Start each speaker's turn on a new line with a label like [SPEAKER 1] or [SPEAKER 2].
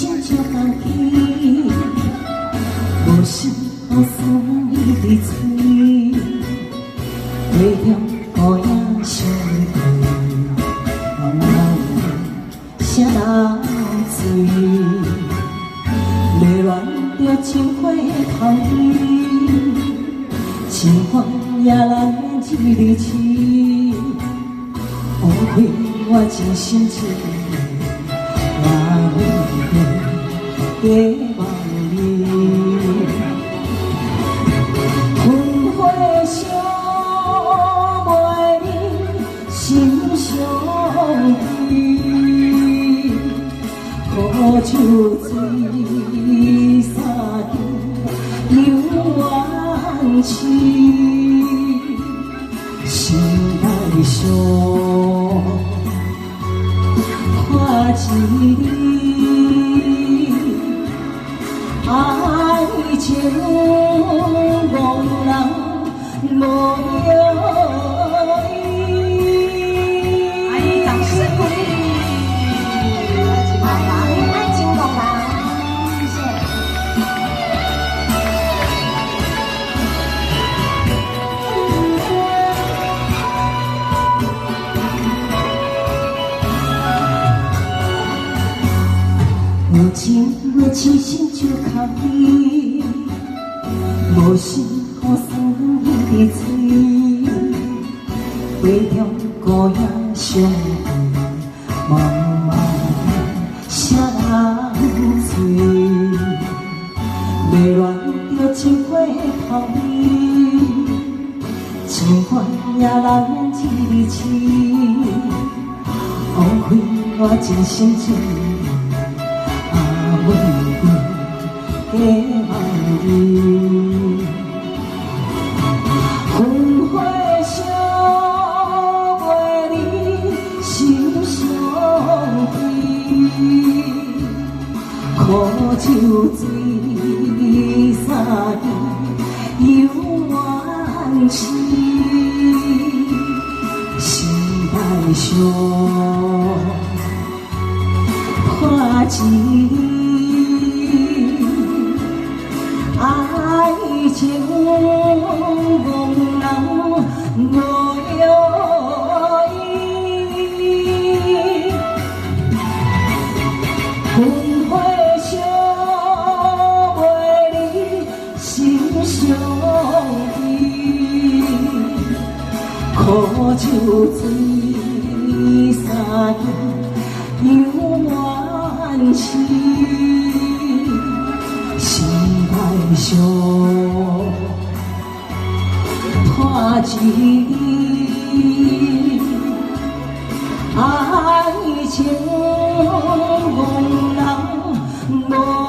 [SPEAKER 1] 心照放弃，无心好酸的嘴，为了孤影相对，谁人醉？迷恋着情花香味，情花也难一日起，枉费我真心情。 给忘你，魂花烧袂离，心相依，好酒醉三更犹怨痴，心内伤，看一日。 爱情茫然无意义。哎，掌声鼓励！爱情茫然，谢谢。无情的痴心就靠你，无心好酸的嘴，为了孤影相对，茫茫谁人醉？迷恋着情花香味，情花也难一日起，枉费我真心情。 给忘你，魂花烧袂离，心相依，苦酒醉三更犹怨痴，心内伤，看一日。 爱情茫然无意义，魂花烧袂离，心相依，苦酒醉三更犹怨痴。 爱伤，看一日，爱情茫然无。